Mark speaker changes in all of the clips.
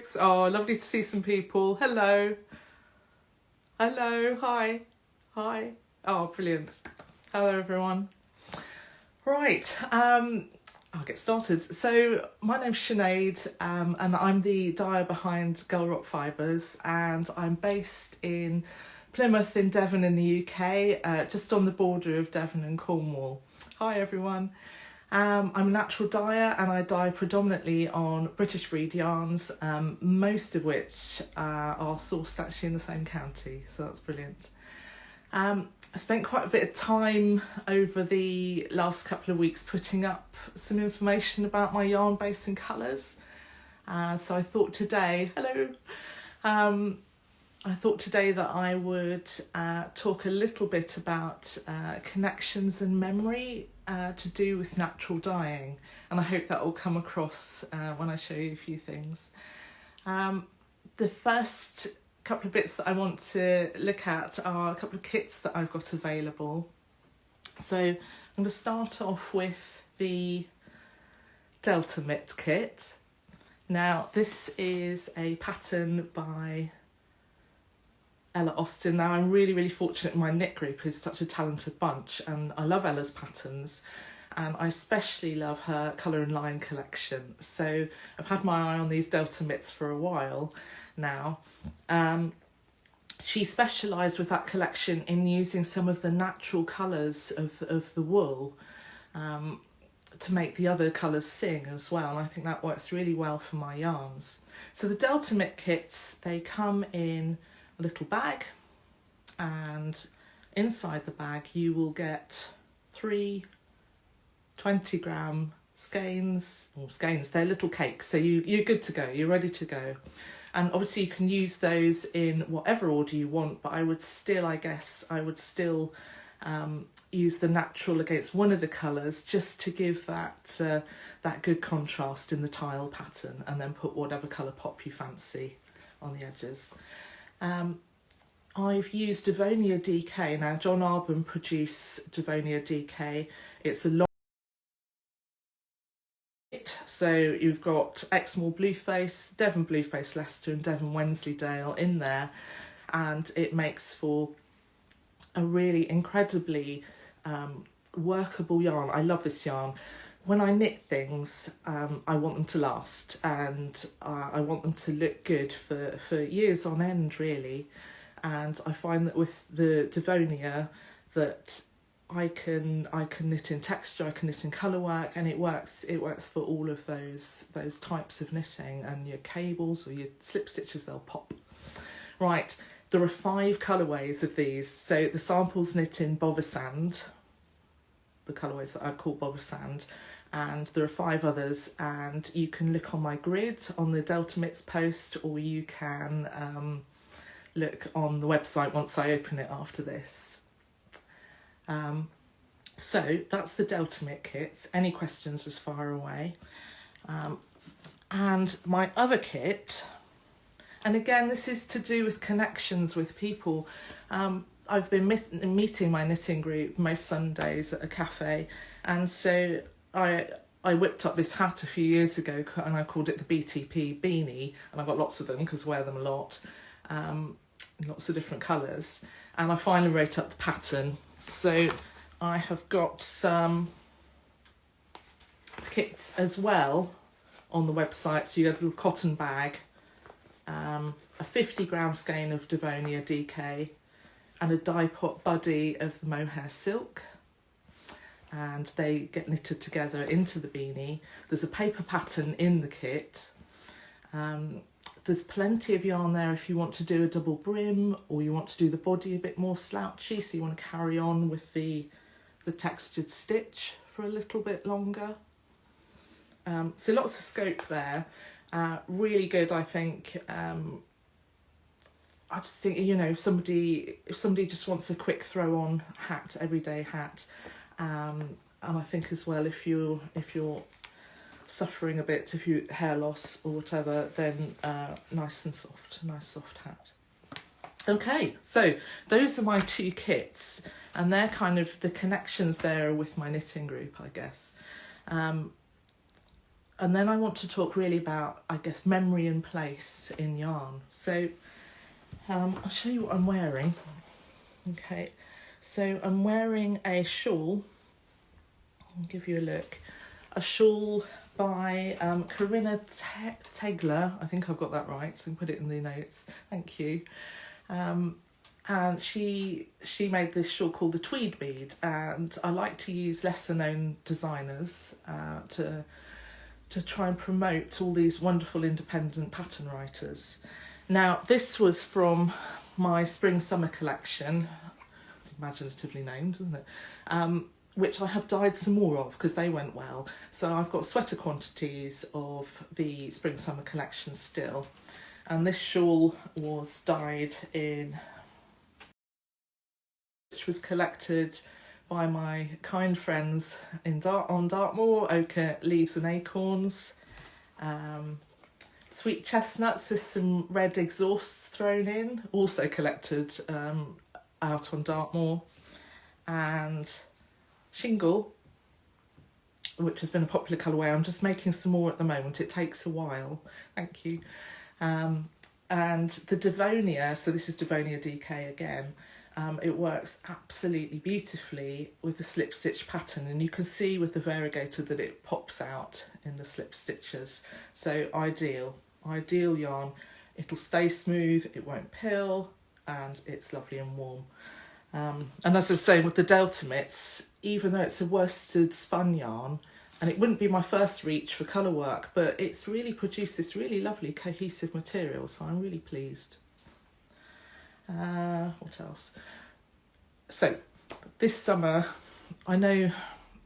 Speaker 1: folks. Oh, lovely to see some people. Hello. Hello. Hi. Hi. Oh, brilliant. Hello, everyone. Right. I'll get started. So my name's Sinead, and I'm the dyer behind Girl Rock Fibres, and I'm based in Plymouth in Devon in the UK, just on the border of Devon and Cornwall. Hi, everyone. I'm a natural dyer and I dye predominantly on British breed yarns, most of which are sourced actually in the same county, so that's brilliant. I spent quite a bit of time over the last couple of weeks putting up some information about my yarn base and colours, so I thought today, I thought today that I would talk a little bit about connections and memory to do with natural dyeing, and I hope that will come across when I show you a few things. The first couple of bits that I want to look at are a couple of kits that I've got available. So I'm going to start off with the Delta Mitt Kit. Now this is a pattern by Ella Austin. Now I'm really fortunate my knit group is such a talented bunch, and I love Ella's patterns, and I especially love her colour and line collection. So I've had my eye on these Delta mitts for a while now. She specialised with that collection in using some of the natural colours of the wool to make the other colours sing as well, and I think that works really well for my yarns. So the Delta Mitt kits, they come in a little bag, and inside the bag you will get 3 20-gram skeins. They're little cakes, so you're good to go, you're ready to go. And obviously you can use those in whatever order you want, but I would still use the natural against one of the colours, just to give that that good contrast in the tile pattern, and then put whatever colour pop you fancy on the edges. I've used Devonia DK. Now John Arbon produce Devonia DK. It's a long, so you've got Exmoor Blueface, Devon Blueface Leicester and Devon Wensleydale in there, and it makes for a really incredibly workable yarn. I love this yarn. When I knit things, I want them to last, and I want them to look good for years on end, really. And I find that with the Devonia that I can knit in texture, I can knit in colour work, and it works for all of those types of knitting, and your cables or your slip stitches, they'll pop. Right, there are 5 colourways of these. So the samples knit in Boversand, the colourways that I've called Boversand, and there are 5 others, and you can look on my grid on the Delta Mitts post, or you can look on the website once I open it after this. So that's the Delta Mitt kits. Any questions, just fire away. And my other kit, and again this is to do with connections with people. I've been meeting my knitting group most Sundays at a cafe, and so I whipped up this hat a few years ago, and I called it the Btp Beanie, and I've got lots of them because I wear them a lot, lots of different colours, and I finally wrote up the pattern. So I have got some kits as well on the website. So you get a little cotton bag, a 50-gram skein of Devonia DK, and a dye pot buddy of the mohair silk, and they get knitted together into the beanie. There's a paper pattern in the kit. There's plenty of yarn there if you want to do a double brim, or you want to do the body a bit more slouchy, so you want to carry on with the textured stitch for a little bit longer. So lots of scope there. Really good, I think. I just think, you know, if somebody just wants a quick throw on hat, everyday hat, and I think as well, if you're suffering a bit, if you hair loss or whatever, then nice soft hat. Okay, so those are my 2 kits, and they're kind of the connections there with my knitting group, I guess. And then I want to talk really about, I guess, memory and place in yarn. So I'll show you what I'm wearing. Okay, so I'm wearing a shawl. I'll give you a look. A shawl by Corinna Tegler. I think I've got that right, so I can put it in the notes. Thank you. And she made this shawl called the Tweed Bead, and I like to use lesser known designers to try and promote all these wonderful independent pattern writers. Now, this was from my spring-summer collection, imaginatively named, isn't it? Which I have dyed some more of because they went well. So I've got sweater quantities of the spring-summer collection still. And this shawl was dyed in, which was collected by my kind friends on Dartmoor, Ochre, Leaves and Acorns. Sweet chestnuts with some red exhausts thrown in, also collected out on Dartmoor. And shingle, which has been a popular colourway. I'm just making some more at the moment. It takes a while. Thank you. And the Devonia, so this is Devonia DK again. It works absolutely beautifully with the slip stitch pattern, and you can see with the variegator that it pops out in the slip stitches. So ideal yarn. It'll stay smooth, it won't pill, and it's lovely and warm. And as I was saying with the Delta Mitts, even though it's a worsted spun yarn, and it wouldn't be my first reach for colour work, but it's really produced this really lovely cohesive material, so I'm really pleased. What else? So this summer, I know,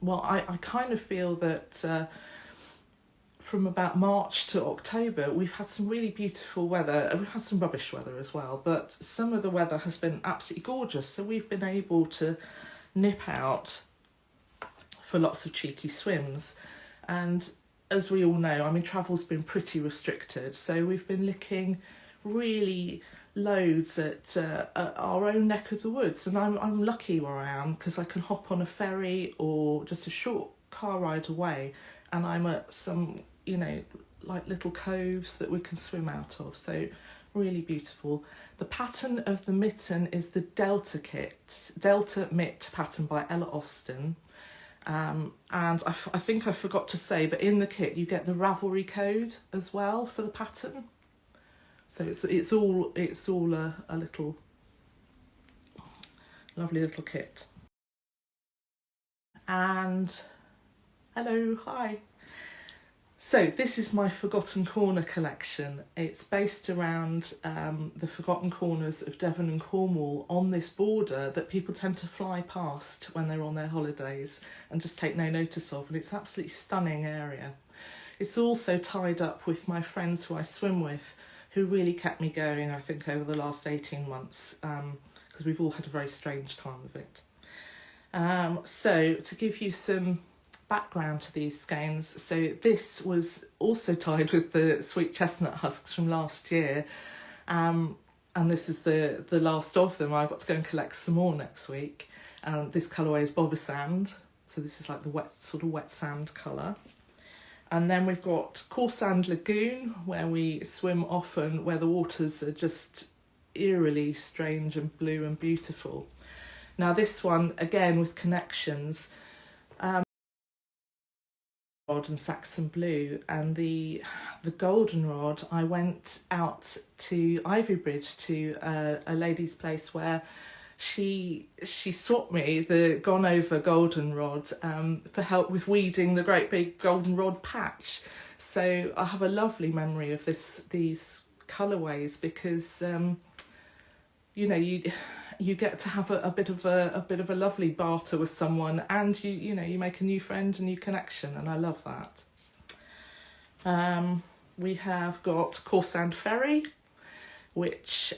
Speaker 1: well, I kind of feel that from about March to October, we've had some really beautiful weather. We've had some rubbish weather as well, but some of the weather has been absolutely gorgeous. So we've been able to nip out for lots of cheeky swims. And as we all know, I mean, travel's been pretty restricted. So we've been licking really loads at our own neck of the woods. And I'm lucky where I am because I can hop on a ferry or just a short car ride away, and I'm at some, you know, like little coves that we can swim out of. So really beautiful. The pattern of the mitten is the Delta Mitt pattern by Ella Austin. And I think I forgot to say, but in the kit you get the Ravelry code as well for the pattern. So it's all a little lovely little kit. And hello, hi. So this is my Forgotten Corner collection. It's based around the forgotten corners of Devon and Cornwall on this border that people tend to fly past when they're on their holidays and just take no notice of, and it's an absolutely stunning area. It's also tied up with my friends who I swim with, who really kept me going, I think, over the last 18 months, because we've all had a very strange time of it. So to give you some background to these skeins, so this was also tied with the sweet chestnut husks from last year, and this is the last of them. I've got to go and collect some more next week. This colourway is Bother Sand, so this is like the wet sand colour. And then we've got Coarse Sand Lagoon, where we swim often, where the waters are just eerily strange and blue and beautiful. Now this one, again with connections, rod and Saxon Blue, and the goldenrod, I went out to Ivybridge to a lady's place where she swapped me the gone over goldenrod for help with weeding the great big goldenrod patch. So I have a lovely memory of these colourways because you know, you get to have a bit of a lovely barter with someone, and you know you make a new friend, a new connection, and I love that. We have got Coarse Sand Ferry, which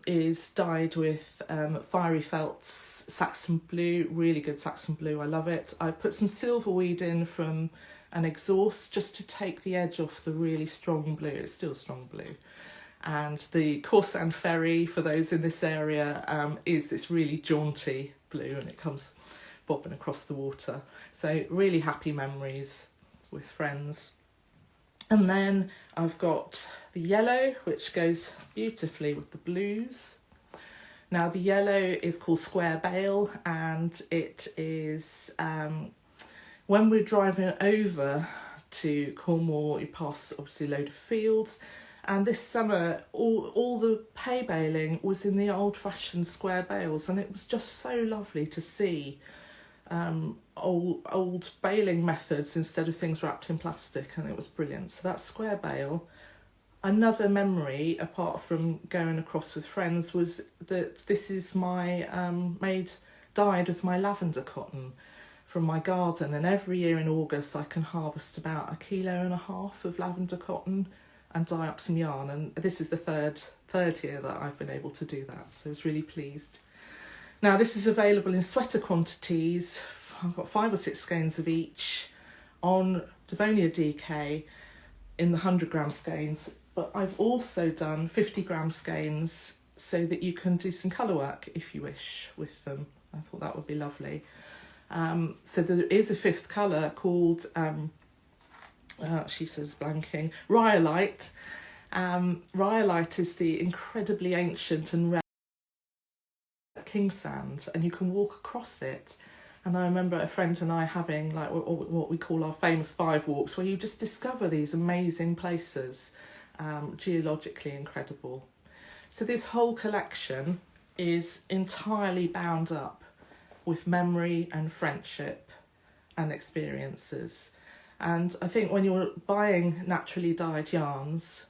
Speaker 1: is dyed with Fiery Felt's Saxon Blue, really good Saxon Blue, I love it. I put some silver weed in from an exhaust just to take the edge off the really strong blue. It's still strong blue. And the Coarse Sand Ferry, for those in this area, is this really jaunty blue, and it comes bobbing across the water. So really happy memories with friends. And then I've got the yellow, which goes beautifully with the blues. Now the yellow is called Square Bale, and it is, when we're driving over to Cornwall, you pass obviously a load of fields, and this summer all the hay baling was in the old-fashioned square bales, and it was just so lovely to see old baling methods instead of things wrapped in plastic, and it was brilliant. So that's square bale. Another memory, apart from going across with friends, was that this is my dyed with my lavender cotton from my garden, and every year in August I can harvest about 1.5 kilos of lavender cotton and dye up some yarn, and this is the third year that I've been able to do that, so I was really pleased. Now this is available in sweater quantities. I've got 5 or 6 skeins of each on Devonia DK in the 100-gram skeins, but I've also done 50-gram skeins so that you can do some colour work if you wish with them. I thought that would be lovely. So there is a 5th colour called, she says blanking, Rhyolite. Rhyolite is the incredibly ancient and rare king sand, and you can walk across it. And I remember a friend and I having like what we call our famous 5 walks, where you just discover these amazing places, geologically incredible. So this whole collection is entirely bound up with memory and friendship and experiences. And I think when you're buying naturally dyed yarns,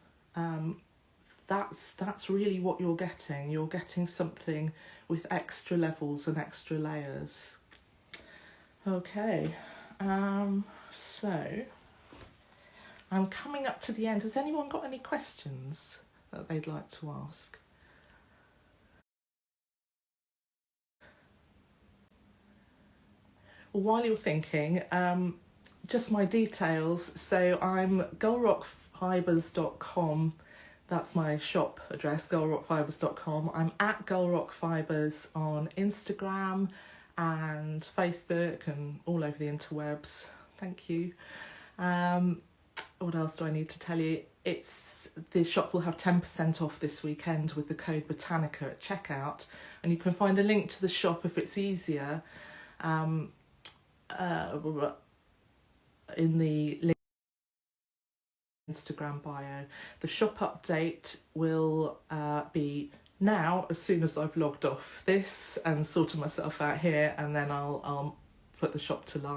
Speaker 1: that's really what you're getting. You're getting something with extra levels and extra layers. Okay, so I'm coming up to the end. Has anyone got any questions that they'd like to ask? Well, while you're thinking, just my details. So I'm gullrockfibres.com. That's my shop address, gullrockfibres.com. I'm at gullrockfibres on Instagram and Facebook and all over the interwebs. Thank you. What else do I need to tell you? The shop will have 10% off this weekend with the code Botanica at checkout, and you can find a link to the shop if it's easier in the link Instagram bio. The shop update will be now, as soon as I've logged off this and sorted myself out here, and then I'll put the shop to live.